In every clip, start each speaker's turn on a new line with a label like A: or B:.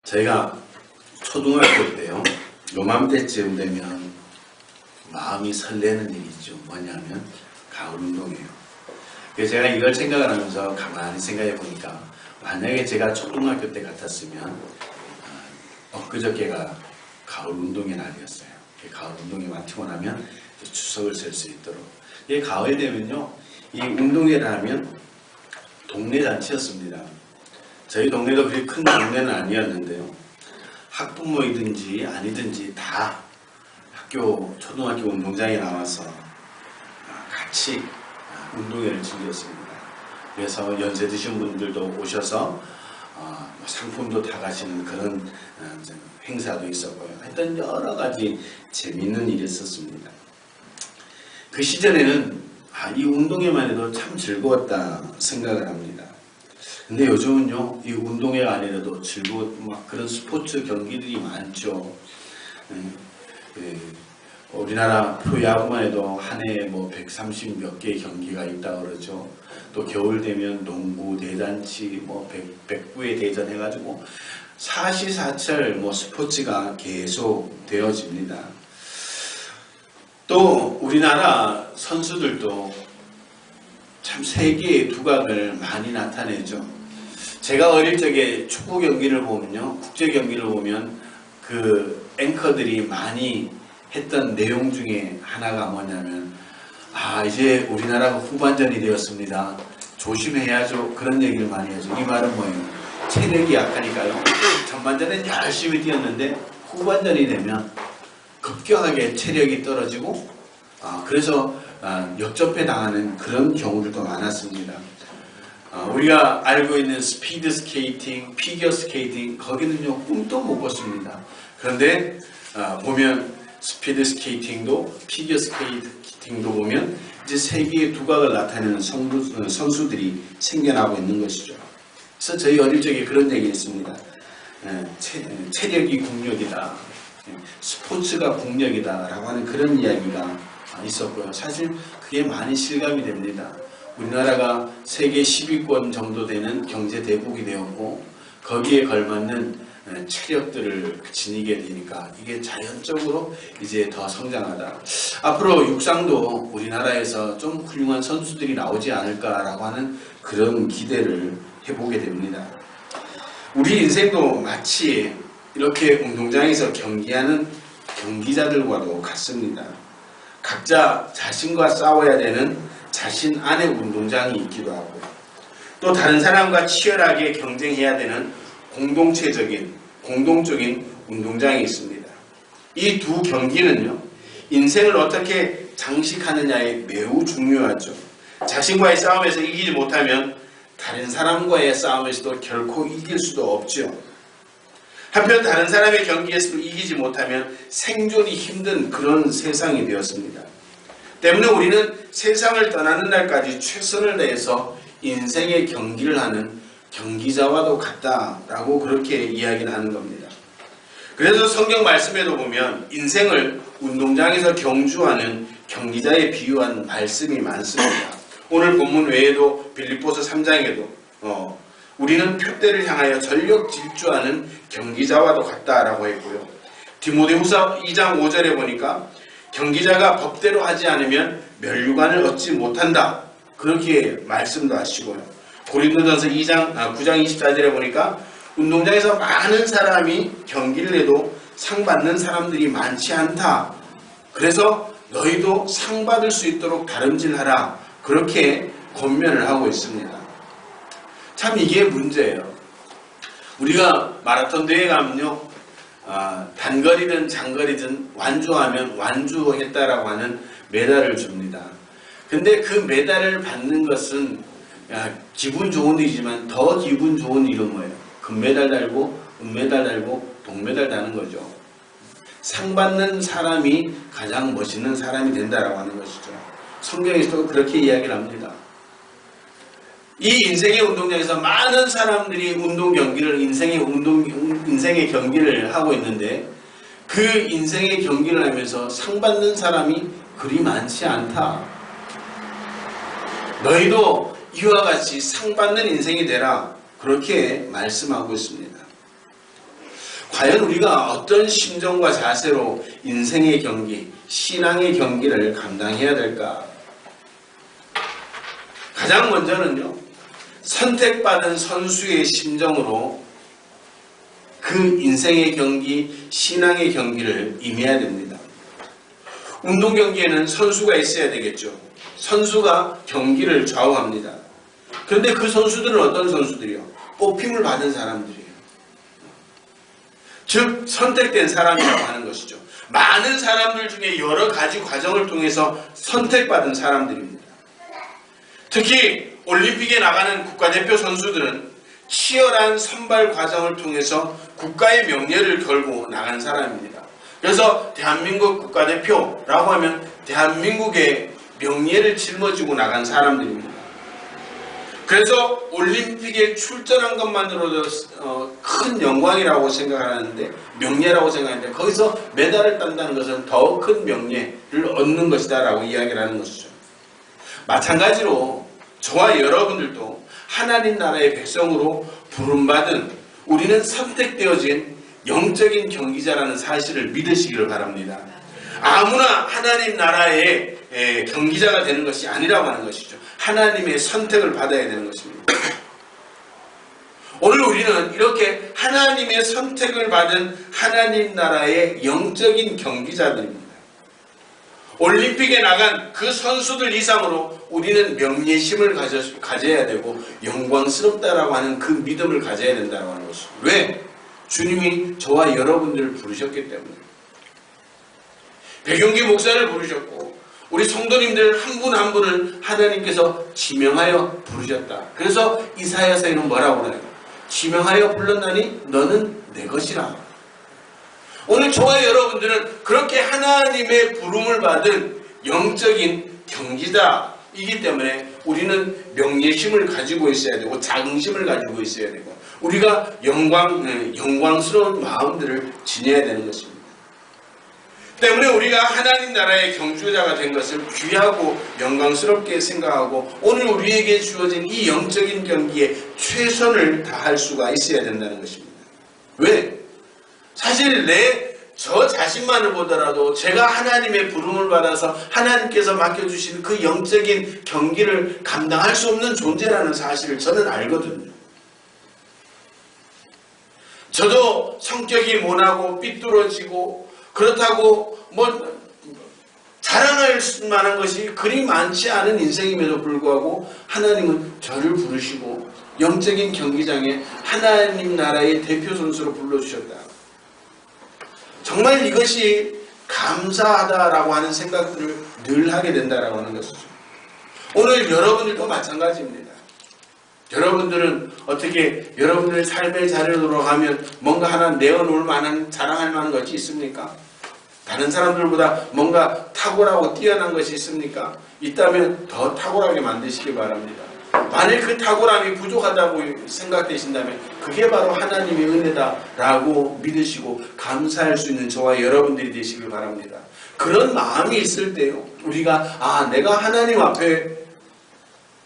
A: 저희가 초등학교 때요, 요맘때쯤 되면 마음이 설레는 일이 있죠. 뭐냐면 가을 운동이에요. 그래서 제가 이걸 생각을 하면서 가만히 생각해 보니까, 만약에 제가 초등학교 때 같았으면 엊그저께가 가을 운동의 날이었어요. 가을 운동이 마치고 나면 추석을 셀 수 있도록. 이 가을 되면요, 이 운동회를 하면 동네 잔치였습니다. 저희 동네도 그렇게 큰 동네는 아니었는데요, 학부모이든지 아니든지 다 초등학교 운동장에 나와서 같이 운동회를 즐겼습니다. 그래서 연세 드신 분들도 오셔서 상품도 다 가시는 그런 행사도 있었고요. 하여튼 여러 가지 재밌는 일이 있었습니다. 그 시절에는 이 운동회만 해도 참 즐거웠다 생각을 합니다. 근데 요즘은요, 이 운동회가 아니라도 막 그런 스포츠 경기들이 많죠. 우리나라 프로야구만 해도 한 해에 130 몇 개의 경기가 있다 그러죠. 또 겨울 되면 농구, 대잔치, 백구의 대전 해가지고 사시사철 스포츠가 계속 되어집니다. 또 우리나라 선수들도 참 세계의 두각을 많이 나타내죠. 제가 어릴 적에 축구 경기를 보면요, 국제 경기를 보면 그 앵커들이 많이 했던 내용 중에 하나가 뭐냐면, 이제 우리나라가 후반전이 되었습니다. 조심해야죠. 그런 얘기를 많이 하죠. 이 말은 뭐예요? 체력이 약하니까요. 전반전엔 열심히 뛰었는데 후반전이 되면 급격하게 체력이 떨어지고 그래서 역전패 당하는 그런 경우들도 많았습니다. 우리가 알고 있는 스피드 스케이팅, 피겨 스케이팅, 거기는요 꿈도 못 꿨습니다. 그런데 보면 스피드 스케이팅도 피겨 스케이팅도 보면 이제 세계의 두각을 나타내는 선수들이 생겨나고 있는 것이죠. 그래서 저희 어릴 적에 그런 얘기 했습니다. 체력이 국력이다, 스포츠가 국력이다 라고 하는 그런 이야기가 있었고요. 사실 그게 많이 실감이 됩니다. 우리나라가 세계 10위권 정도 되는 경제 대국이 되었고, 거기에 걸맞는 체력들을 지니게 되니까 이게 자연적으로 이제 더 성장하다. 앞으로 육상도 우리나라에서 좀 훌륭한 선수들이 나오지 않을까라고 하는 그런 기대를 해보게 됩니다. 우리 인생도 마치 이렇게 운동장에서 경기하는 경기자들과도 같습니다. 각자 자신과 싸워야 되는 자신 안의 운동장이 있기도 하고, 또 다른 사람과 치열하게 경쟁해야 되는 공동적인 운동장이 있습니다. 이 두 경기는요, 인생을 어떻게 장식하느냐에 매우 중요하죠. 자신과의 싸움에서 이기지 못하면 다른 사람과의 싸움에서도 결코 이길 수도 없죠. 한편 다른 사람의 경기에서도 이기지 못하면 생존이 힘든 그런 세상이 되었습니다. 때문에 우리는 세상을 떠나는 날까지 최선을 다해서 인생의 경기를 하는 경기자와도 같다라고 그렇게 이야기를 하는 겁니다. 그래서 성경 말씀에도 보면 인생을 운동장에서 경주하는 경기자에 비유한 말씀이 많습니다. 오늘 본문 외에도 빌립보서 3장에도 우리는 표대를 향하여 전력 질주하는 경기자와도 같다라고 했고요. 디모데후서 2장 5절에 보니까 경기자가 법대로 하지 않으면 면류관을 얻지 못한다, 그렇게 말씀도 하시고요. 고린도전서 9장 24절에 보니까 운동장에서 많은 사람이 경기를 해도 상 받는 사람들이 많지 않다, 그래서 너희도 상 받을 수 있도록 다름질하라, 그렇게 권면을 하고 있습니다. 참 이게 문제예요. 우리가 마라톤 대회 가면요, 단거리든 장거리든 완주하면 완주했다라고 하는 메달을 줍니다. 근데 그 메달을 받는 것은 기분 좋은 일이지만 더 기분 좋은 일은 뭐예요? 금메달 달고 은메달 달고 동메달 다는 거죠. 상 받는 사람이 가장 멋있는 사람이 된다라고 하는 것이죠. 성경에서도 그렇게 이야기를 합니다. 이 인생의 운동장에서 많은 사람들이 운동 경기를 인생의 경기를 하고 있는데, 그 인생의 경기를 하면서 상 받는 사람이 그리 많지 않다. 너희도 이와 같이 상 받는 인생이 되라, 그렇게 말씀하고 있습니다. 과연 우리가 어떤 심정과 자세로 인생의 경기, 신앙의 경기를 감당해야 될까? 가장 먼저는요, 선택받은 선수의 심정으로 그 인생의 경기, 신앙의 경기를 임해야 됩니다. 운동 경기에는 선수가 있어야 되겠죠. 선수가 경기를 좌우합니다. 그런데 그 선수들은 어떤 선수들이요? 뽑힘을 받은 사람들이에요. 즉 선택된 사람이라고 하는 것이죠. 많은 사람들 중에 여러 가지 과정을 통해서 선택받은 사람들입니다. 특히 올림픽에 나가는 국가대표 선수들은 치열한 선발 과정을 통해서 국가의 명예를 걸고 나간 사람입니다. 그래서 대한민국 국가대표라고 하면 대한민국의 명예를 짊어지고 나간 사람들입니다. 그래서 올림픽에 출전한 것만으로도 큰 영광이라고 생각하는데, 명예라고 생각하는데, 거기서 메달을 딴다는 것은 더 큰 명예를 얻는 것이다 라고 이야기를 하는 것이죠. 마찬가지로 저와 여러분들도 하나님 나라의 백성으로 부름받은, 우리는 선택되어진 영적인 경기자라는 사실을 믿으시기를 바랍니다. 아무나 하나님 나라의 경기자가 되는 것이 아니라고 하는 것이죠. 하나님의 선택을 받아야 되는 것입니다. 오늘 우리는 이렇게 하나님의 선택을 받은 하나님 나라의 영적인 경기자들입니다. 올림픽에 나간 그 선수들 이상으로 우리는 명예심을 가져야 되고 영광스럽다라고 하는 그 믿음을 가져야 된다고 하는 것입니다. 왜? 주님이 저와 여러분들을 부르셨기 때문에. 백용기 목사를 부르셨고 우리 성도님들 한 분 한 분을 하나님께서 지명하여 부르셨다. 그래서 이사야서에는 뭐라고 그래요? 지명하여 불렀나니 너는 내 것이라. 오늘 저와 여러분들은 그렇게 하나님의 부름을 받은 영적인 경기자이기 때문에 우리는 명예심을 가지고 있어야 되고 자긍심을 가지고 있어야 되고 우리가 영광스러운 마음들을 지녀야 되는 것입니다. 때문에 우리가 하나님 나라의 경주자가 된 것을 귀하고 영광스럽게 생각하고 오늘 우리에게 주어진 이 영적인 경기에 최선을 다할 수가 있어야 된다는 것입니다. 왜? 사실 저 자신만을 보더라도 제가 하나님의 부름을 받아서 하나님께서 맡겨주신 그 영적인 경기를 감당할 수 없는 존재라는 사실을 저는 알거든요. 저도 성격이 모나고 삐뚤어지고 그렇다고 자랑할 만한 것이 그리 많지 않은 인생임에도 불구하고 하나님은 저를 부르시고 영적인 경기장에 하나님 나라의 대표 선수로 불러주셨다. 정말 이것이 감사하다라고 하는 생각들을 늘 하게 된다라고 하는 것이죠. 오늘 여러분들도 마찬가지입니다. 여러분들은 어떻게 여러분들의 삶의 자리로 돌아가면 뭔가 하나 내어놓을 만한 자랑할 만한 것이 있습니까? 다른 사람들보다 뭔가 탁월하고 뛰어난 것이 있습니까? 있다면 더 탁월하게 만드시기 바랍니다. 만일 그 탁월함이 부족하다고 생각되신다면 그게 바로 하나님의 은혜다라고 믿으시고 감사할 수 있는 저와 여러분들이 되시길 바랍니다. 그런 마음이 있을 때요, 우리가 내가 하나님 앞에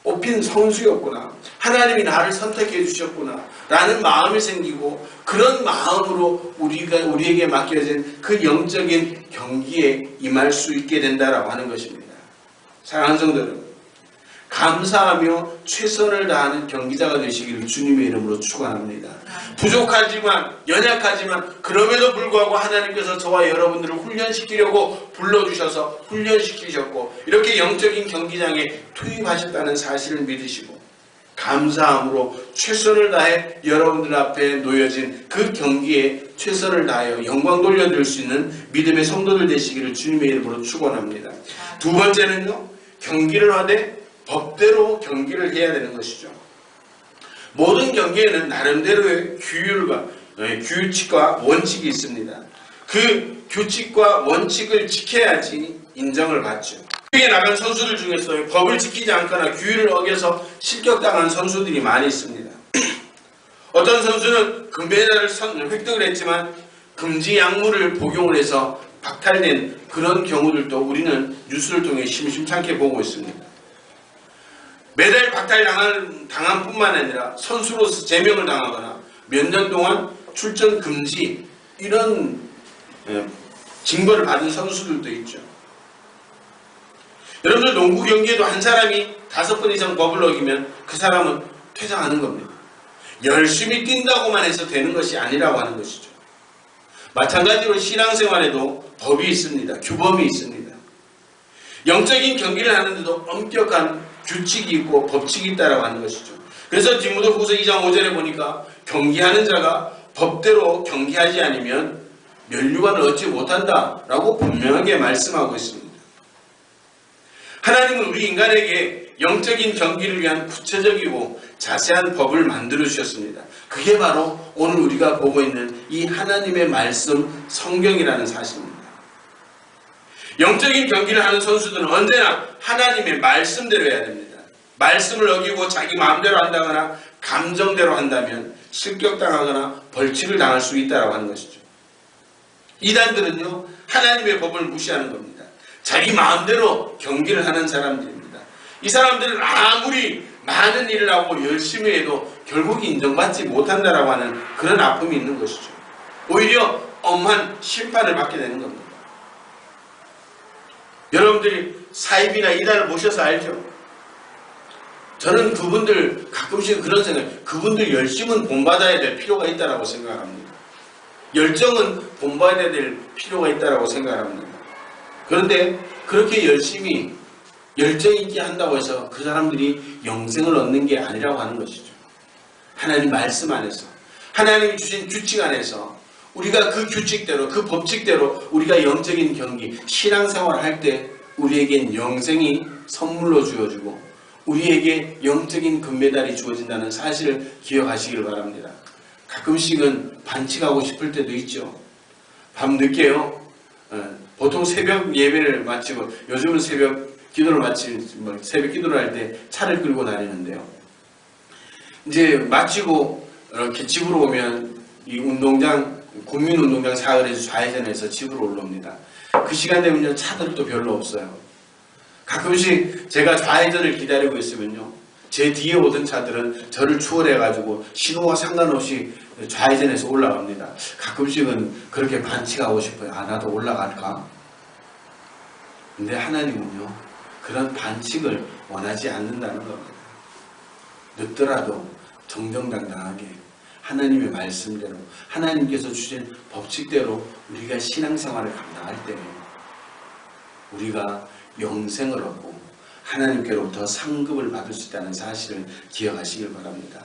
A: 뽑힌 선수였구나, 하나님이 나를 선택해 주셨구나 라는 마음이 생기고 그런 마음으로 우리에게 맡겨진 그 영적인 경기에 임할 수 있게 된다라고 하는 것입니다. 사랑하는 성도들, 감사하며 최선을 다하는 경기자가 되시기를 주님의 이름으로 축원합니다. 부족하지만 연약하지만 그럼에도 불구하고 하나님께서 저와 여러분들을 훈련시키려고 불러주셔서 훈련시키셨고 이렇게 영적인 경기장에 투입하셨다는 사실을 믿으시고 감사함으로 최선을 다해 여러분들 앞에 놓여진 그 경기에 최선을 다하여 영광 돌려드릴 수 있는 믿음의 성도들 되시기를 주님의 이름으로 축원합니다. 두 번째는요, 경기를 하되 법대로 경기를 해야 되는 것이죠. 모든 경기에는 나름대로의 규칙과 원칙이 있습니다. 그 규칙과 원칙을 지켜야지 인정을 받죠. 올림픽에 나간 선수들 중에서 법을 지키지 않거나 규율을 어겨서 실격당한 선수들이 많이 있습니다. 어떤 선수는 금메달을 획득을 했지만 금지 약물을 복용을 해서 박탈된 그런 경우들도 우리는 뉴스를 통해 심심찮게 보고 있습니다. 메달 박탈 당한 뿐만 아니라 선수로서 제명을 당하거나 몇 년 동안 출전 금지 이런 징벌을 받은 선수들도 있죠. 여러분들 농구 경기에도 한 사람이 5번 이상 법을 어기면 그 사람은 퇴장하는 겁니다. 열심히 뛴다고만 해서 되는 것이 아니라고 하는 것이죠. 마찬가지로 신앙생활에도 법이 있습니다. 규범이 있습니다. 영적인 경기를 하는데도 엄격한 규칙이 있고 법칙이 있다고 하는 것이죠. 그래서 디모데후서 2장 5절에 보니까 경기하는 자가 법대로 경기하지 않으면 면류관을 얻지 못한다라고 분명하게 말씀하고 있습니다. 하나님은 우리 인간에게 영적인 경기를 위한 구체적이고 자세한 법을 만들어 주셨습니다. 그게 바로 오늘 우리가 보고 있는 이 하나님의 말씀 성경이라는 사실입니다. 영적인 경기를 하는 선수들은 언제나 하나님의 말씀대로 해야 됩니다. 말씀을 어기고 자기 마음대로 한다거나 감정대로 한다면 실격당하거나 벌칙을 당할 수 있다고 하는 것이죠. 이단들은요, 하나님의 법을 무시하는 겁니다. 자기 마음대로 경기를 하는 사람들입니다. 이 사람들은 아무리 많은 일을 하고 열심히 해도 결국 인정받지 못한다라고 하는 그런 아픔이 있는 것이죠. 오히려 엄한 심판을 받게 되는 겁니다. 여러분들이 사입이나 이단을 보셔서 알죠? 저는 그분들 가끔씩 그런 생각, 그분들 열심은 본받아야 될 필요가 있다고 생각합니다. 열정은 본받아야 될 필요가 있다고 생각합니다. 그런데 그렇게 열심히 열정 있게 한다고 해서 그 사람들이 영생을 얻는 게 아니라고 하는 것이죠. 하나님 말씀 안에서, 하나님이 주신 규칙 안에서 우리가 그 규칙대로, 그 법칙대로 우리가 영적인 경기, 신앙생활을 할 때 우리에겐 영생이 선물로 주어지고 우리에게 영적인 금메달이 주어진다는 사실을 기억하시길 바랍니다. 가끔씩은 반칙하고 싶을 때도 있죠. 밤늦게요. 보통 새벽 예배를 마치고, 요즘은 새벽 기도를 마치고 새벽 기도를 할 때 차를 끌고 다니는데요. 이제 마치고 이렇게 집으로 오면 이 운동장, 국민운동장 사거리에서 좌회전해서 집으로 올라옵니다. 그 시간 되면요, 차들도 별로 없어요. 가끔씩 제가 좌회전을 기다리고 있으면요, 제 뒤에 오던 차들은 저를 추월해가지고 신호와 상관없이 좌회전해서 올라갑니다. 가끔씩은 그렇게 반칙하고 싶어요. 아, 나도 올라갈까? 근데 하나님은요, 그런 반칙을 원하지 않는다는 겁니다. 늦더라도 정정당당하게 하나님의 말씀대로, 하나님께서 주신 법칙대로 우리가 신앙생활을 감당할 때 우리가 영생을 얻고 하나님께로부터 상급을 받을 수 있다는 사실을 기억하시길 바랍니다.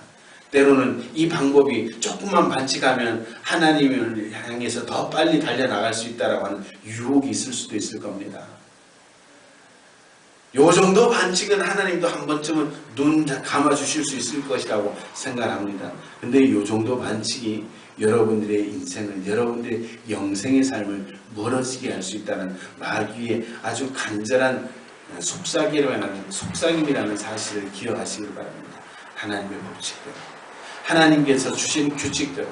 A: 때로는 이 방법이 조금만 반칙하면 하나님을 향해서 더 빨리 달려나갈 수 있다고 하는 유혹이 있을 수도 있을 겁니다. 요 정도 반칙은 하나님도 한 번쯤은 눈 감아주실 수 있을 것이라고 생각합니다. 근데 요 정도 반칙이 여러분들의 인생을, 여러분들의 영생의 삶을 멀어지게 할 수 있다는 말 위에 아주 간절한 속삭임이라는 사실을 기억하시길 바랍니다. 하나님의 법칙대로, 하나님께서 주신 규칙대로,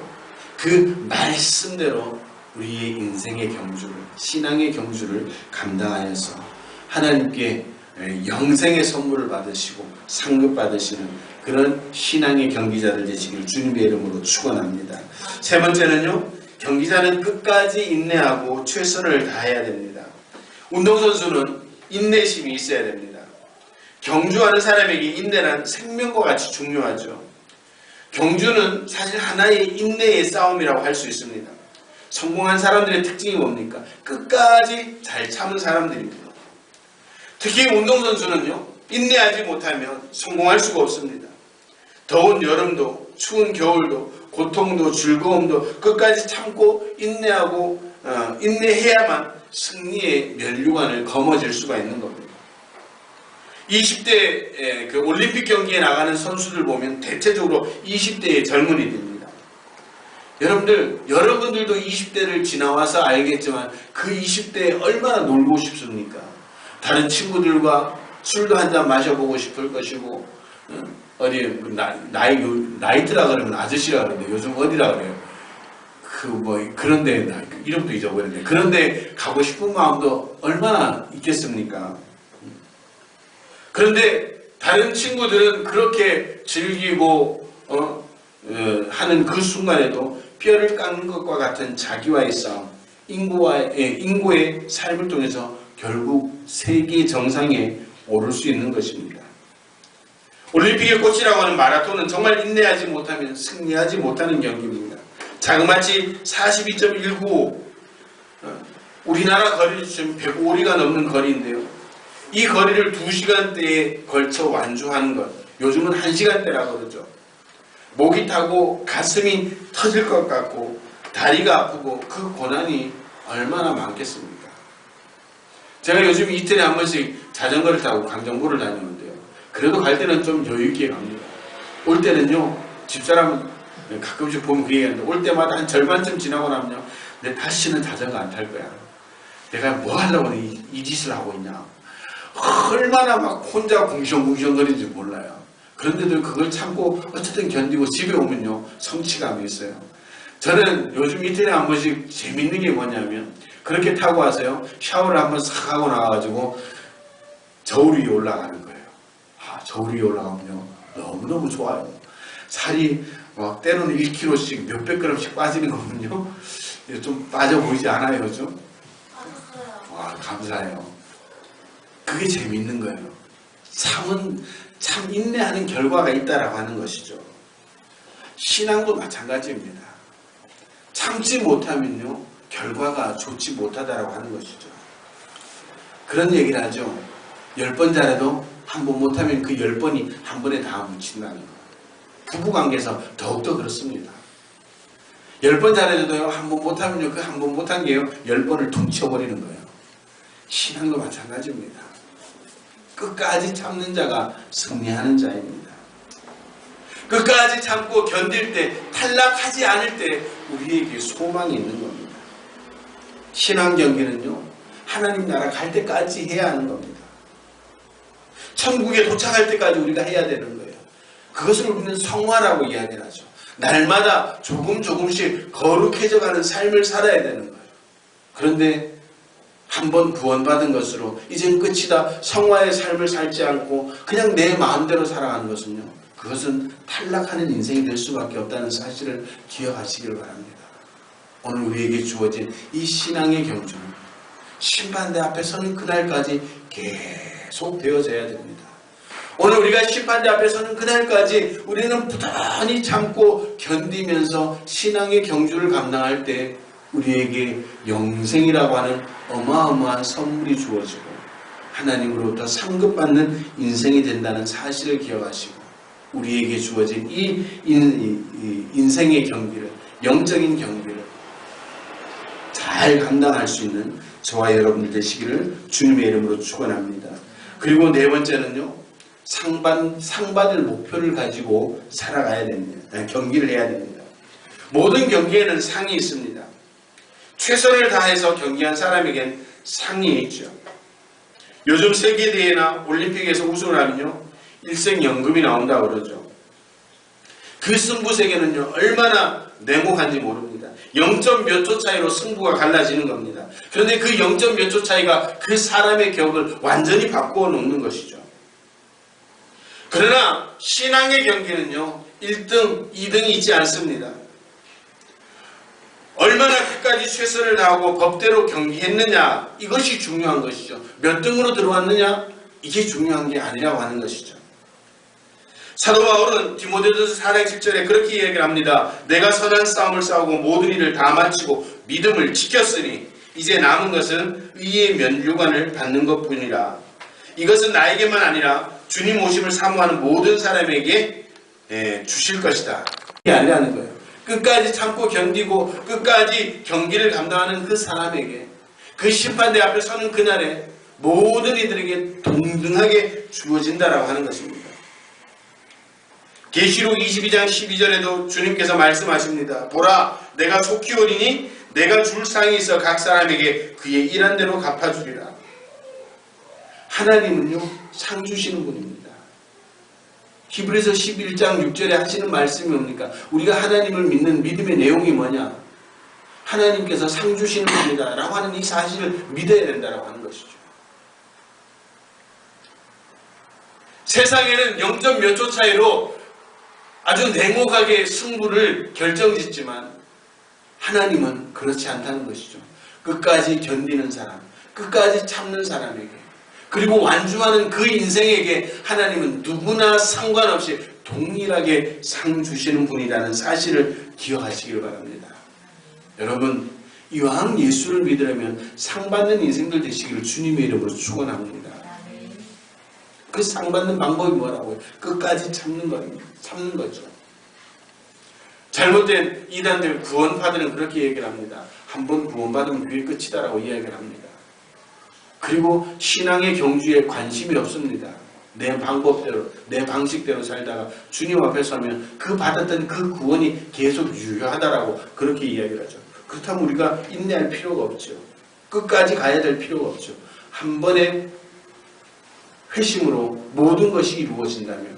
A: 그 말씀대로 우리의 인생의 경주를, 신앙의 경주를 감당하여서 하나님께 영생의 선물을 받으시고 상급 받으시는 그런 신앙의 경기자들 되시길 주님의 이름으로 축원합니다. 세 번째는요, 경기자는 끝까지 인내하고 최선을 다해야 됩니다. 운동선수는 인내심이 있어야 됩니다. 경주하는 사람에게 인내란 생명과 같이 중요하죠. 경주는 사실 하나의 인내의 싸움이라고 할 수 있습니다. 성공한 사람들의 특징이 뭡니까? 끝까지 잘 참은 사람들입니다. 특히 운동선수는요, 인내하지 못하면 성공할 수가 없습니다. 더운 여름도 추운 겨울도 고통도 즐거움도 끝까지 참고 인내하고 인내해야만 승리의 면류관을 거머쥘 수가 있는 겁니다. 20대 그 올림픽 경기에 나가는 선수들 보면 대체적으로 20대의 젊은이들입니다. 여러분들도 20대를 지나와서 알겠지만 그 20대에 얼마나 놀고 싶습니까? 다른 친구들과 술도 한잔 마셔보고 싶을 것이고, 어디 나이트라 그러면 아저씨라 그러는데 요즘 어디라 그래요? 그런데 이름도 잊어버렸네. 그런데 가고 싶은 마음도 얼마나 있겠습니까? 그런데 다른 친구들은 그렇게 즐기고 하는 그 순간에도 뼈를 깎는 것과 같은 자기와의 싸움, 인고의 삶을 통해서 결국 세계 정상에 오를 수 있는 것입니다. 올림픽의 꽃이라고 하는 마라톤은 정말 인내하지 못하면 승리하지 못하는 경기입니다. 자그마치 42.195 우리나라 거리를 치면 105리가 넘는 거리인데요. 이 거리를 2시간대에 걸쳐 완주하는 것, 요즘은 1시간대라고 그러죠. 목이 타고 가슴이 터질 것 같고 다리가 아프고 그 고난이 얼마나 많겠습니까? 제가 요즘 이틀에 한 번씩 자전거를 타고 강정부를 다니는데요. 그래도 갈 때는 좀 여유 있게 갑니다. 올 때는요, 집사람은 가끔씩 보면 그 얘기하는데 올 때마다 한 절반쯤 지나고 나면요, 내 다시는 자전거 안 탈 거야. 내가 뭐 하려고 이 짓을 하고 있냐. 얼마나 막 혼자 궁시렁궁시렁거리는지 몰라요. 그런데도 그걸 참고 어쨌든 견디고 집에 오면요, 성취감이 있어요. 저는 요즘 이틀에 한 번씩 재밌는 게 뭐냐면 그렇게 타고 와서요, 샤워를 한번 싹 하고 나와가지고 저울 위에 올라가는 거예요. 저울 위에 올라가면요, 너무너무 좋아요. 살이 막 때로는 1kg씩 몇백 g씩 빠지는 거군요. 좀 빠져 보이지 않아요, 좀? 와, 감사해요. 그게 재밌는 거예요. 참 인내하는 결과가 있다라고 하는 것이죠. 신앙도 마찬가지입니다. 참지 못하면요, 결과가 좋지 못하다라고 하는 것이죠. 그런 얘기를 하죠. 10번 잘해도 한 번 못하면 그 10번이 한 번에 다 묻힌다는 거. 부부관계에서 더욱더 그렇습니다. 10번 잘해도요, 한 번 못하면요, 그 한 번 못한 게요, 10번을 퉁쳐버리는 거예요. 신앙도 마찬가지입니다. 끝까지 참는 자가 승리하는 자입니다. 끝까지 참고 견딜 때, 탈락하지 않을 때 우리에게 소망이 있는 겁니다. 신앙 경기는요, 하나님 나라 갈 때까지 해야 하는 겁니다. 천국에 도착할 때까지 우리가 해야 되는 거예요. 그것을 우리는 성화라고 이야기를 하죠. 날마다 조금씩 거룩해져가는 삶을 살아야 되는 거예요. 그런데 한번 구원받은 것으로 이젠 끝이다, 성화의 삶을 살지 않고 그냥 내 마음대로 살아가는 것은요, 그것은 탈락하는 인생이 될 수밖에 없다는 사실을 기억하시길 바랍니다. 오늘 우리에게 주어진 이 신앙의 경주는 심판대 앞에 서는 그날까지 계속 되어져야 됩니다. 오늘 우리가 심판대 앞에 서는 그날까지 우리는 부단히 참고 견디면서 신앙의 경주를 감당할 때 우리에게 영생이라고 하는 어마어마한 선물이 주어지고 하나님으로부터 상급받는 인생이 된다는 사실을 기억하시고 우리에게 주어진 이 인생의 경기를, 영적인 경기를 잘 감당할 수 있는 저와 여러분들 되시기를 주님의 이름으로 축원합니다. 그리고 네 번째는요, 상 받을 목표를 가지고 살아가야 됩니다. 경기를 해야 됩니다. 모든 경기에는 상이 있습니다. 최선을 다해서 경기한 사람에겐 상이 있죠. 요즘 세계대회나 올림픽에서 우승을 하면요, 일생연금이 나온다고 그러죠. 그 승부세계는요, 얼마나 냉혹한지 모릅니다. 0점 몇 초 차이로 승부가 갈라지는 겁니다. 그런데 그 0점 몇 초 차이가 그 사람의 격을 완전히 바꾸어 놓는 것이죠. 그러나 신앙의 경기는요, 1등, 2등이 있지 않습니다. 얼마나 끝까지 최선을 다하고 법대로 경기했느냐, 이것이 중요한 것이죠. 몇 등으로 들어왔느냐, 이게 중요한 게 아니라고 하는 것이죠. 사도 바울은 디모데전서 4장 7절에 그렇게 이야기를 합니다. 내가 선한 싸움을 싸우고 모든 일을 다 마치고 믿음을 지켰으니 이제 남은 것은 의의 면류관을 받는 것뿐이라. 이것은 나에게만 아니라 주님 오심을 사모하는 모든 사람에게 주실 것이다. 이게 아니라는 거예요. 끝까지 참고 견디고 끝까지 경기를 감당하는 그 사람에게, 그 심판대 앞에 서는 그날에 모든 이들에게 동등하게 주어진다라고 하는 것입니다. 계시록 22장 12절에도 주님께서 말씀하십니다. 보라, 내가 속히 오리니 내가 줄 상이 있어 각 사람에게 그의 일한 대로 갚아주리라. 하나님은요, 상 주시는 분입니다. 히브리서 11장 6절에 하시는 말씀이 뭡니까? 우리가 하나님을 믿는 믿음의 내용이 뭐냐? 하나님께서 상 주시는 분이다 라고 하는 이 사실을 믿어야 된다라고 하는 것이죠. 세상에는 0점 몇 초 차이로 아주 냉혹하게 승부를 결정짓지만 하나님은 그렇지 않다는 것이죠. 끝까지 견디는 사람, 끝까지 참는 사람에게, 그리고 완주하는 그 인생에게 하나님은 누구나 상관없이 동일하게 상 주시는 분이라는 사실을 기억하시길 바랍니다. 여러분, 이왕 예수를 믿으려면 상 받는 인생들 되시기를 주님의 이름으로 축원합니다. 그 상 받는 방법이 뭐라고요? 끝까지 참는 거죠. 잘못된 이단들 구원파들은 그렇게 얘기를 합니다. 한번 구원받으면 그게 끝이다라고 이야기를 합니다. 그리고 신앙의 경주에 관심이 없습니다. 내 방법대로, 내 방식대로 살다가 주님 앞에 서면 그 받았던 그 구원이 계속 유효하다라고 그렇게 이야기를 하죠. 그렇다면 우리가 인내할 필요가 없죠. 끝까지 가야 될 필요가 없죠. 한 번의 회심으로 모든 것이 이루어진다면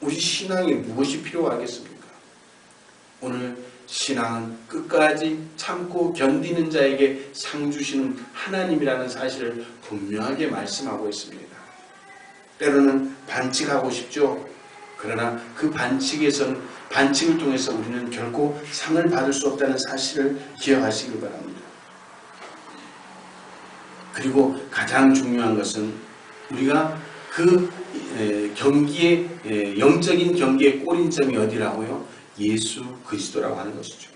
A: 우리 신앙에 무엇이 필요하겠습니까? 오늘 신앙은 끝까지 참고 견디는 자에게 상 주시는 하나님이라는 사실을 분명하게 말씀하고 있습니다. 때로는 반칙하고 싶죠. 그러나 그 반칙을 통해서 우리는 결코 상을 받을 수 없다는 사실을 기억하시길 바랍니다. 그리고 가장 중요한 것은 우리가 그 경기의 영적인 경기의 꼬린점이 어디라고요? 예수 그리스도라고 하는 것이죠.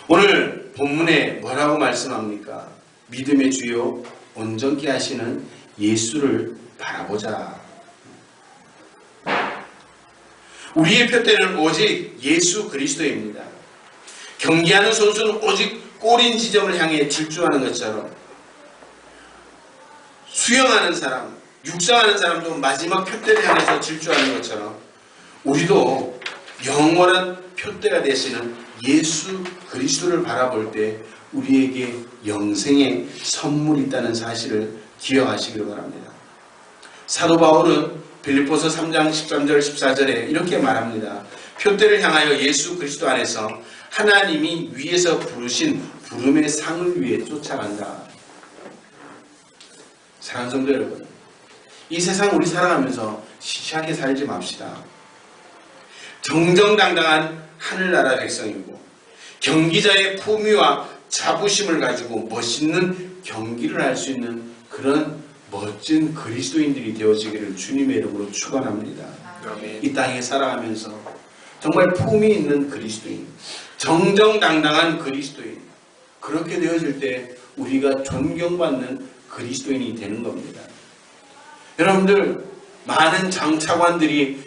A: 오늘 본문에 뭐라고 말씀합니까? 믿음의 주요 온전케 하시는 예수를 바라보자. 우리의 표대는 오직 예수 그리스도입니다. 경기하는 선수는 오직 꼬린 지점을 향해 질주하는 것처럼, 수영하는 사람, 육상하는 사람도 마지막 표대를 향해서 질주하는 것처럼 우리도 영원한 표대가 되시는 예수 그리스도를 바라볼 때 우리에게 영생의 선물이 있다는 사실을 기억하시길 바랍니다. 사도 바울은 빌립보서 3장 13절 14절에 이렇게 말합니다. 표대를 향하여 예수 그리스도 안에서 하나님이 위에서 부르신 부름의 상을 위해 쫓아간다. 사랑하는 성도 여러분, 이 세상 우리 살아가면서 시시하게 살지 맙시다. 정정당당한 하늘나라 백성이고 경기자의 품위와 자부심을 가지고 멋있는 경기를 할 수 있는 그런 멋진 그리스도인들이 되어지기를 주님의 이름으로 축원합니다. 이 땅에 살아가면서 정말 품위 있는 그리스도인, 정정당당한 그리스도인, 그렇게 되어질 때 우리가 존경받는 그리스도인이 되는 겁니다. 여러분들, 많은 장차관들이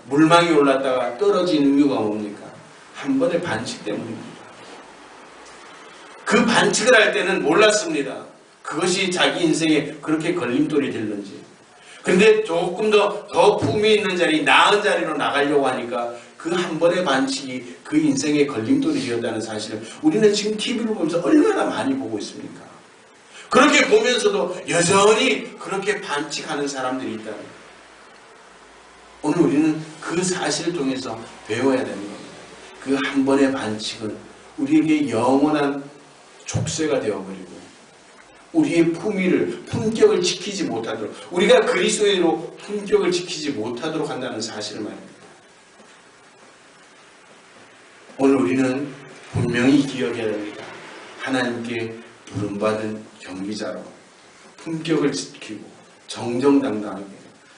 A: 물망에 올랐다가 떨어지는 이유가 뭡니까? 한 번의 반칙 때문입니다. 그 반칙을 할 때는 몰랐습니다. 그것이 자기 인생에 그렇게 걸림돌이 됐는지. 그런데 조금 더 품위 있는 자리, 나은 자리로 나가려고 하니까 그 한 번의 반칙이 그 인생의 걸림돌이 되었다는 사실을 우리는 지금 TV를 보면서 얼마나 많이 보고 있습니까? 그렇게 보면서도 여전히 그렇게 반칙하는 사람들이 있다. 오늘 우리는 그 사실을 통해서 배워야 되는 겁니다. 그 한 번의 반칙은 우리에게 영원한 족쇄가 되어버리고 우리의 품격을 지키지 못하도록, 우리가 그리스도인으로 품격을 지키지 못하도록 한다는 사실을 말입니다. 오늘 우리는 분명히 기억해야 됩니다. 하나님께 부름받은 경기자로 품격을 지키고 정정당당하게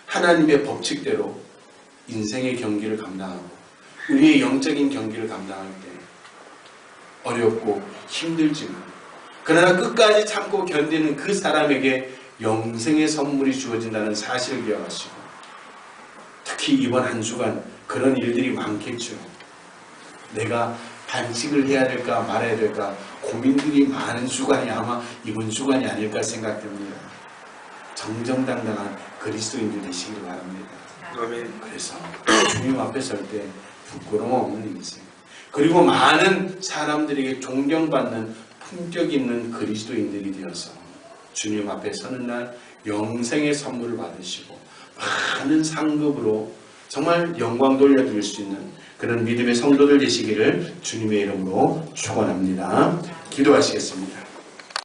A: 하나님의 법칙대로 인생의 경기를 감당하고 우리의 영적인 경기를 감당할 때 어렵고 힘들지만 그러나 끝까지 참고 견디는 그 사람에게 영생의 선물이 주어진다는 사실을 기억하시고, 특히 이번 한 주간 그런 일들이 많겠죠. 내가 반칙을 해야 될까 말아야 될까 고민들이 많은 주간이 아마 이번 주간이 아닐까 생각됩니다. 정정당당한 그리스도인들 되시기를 바랍니다. 그래서 주님 앞에 설 때 부끄러움 없는 인생, 그리고 많은 사람들에게 존경받는 품격 있는 그리스도인들이 되어서 주님 앞에 서는 날 영생의 선물을 받으시고 많은 상급으로 정말 영광 돌려드릴 수 있는 그런 믿음의 성도들 되시기를 주님의 이름으로 축원합니다. 기도하시겠습니다.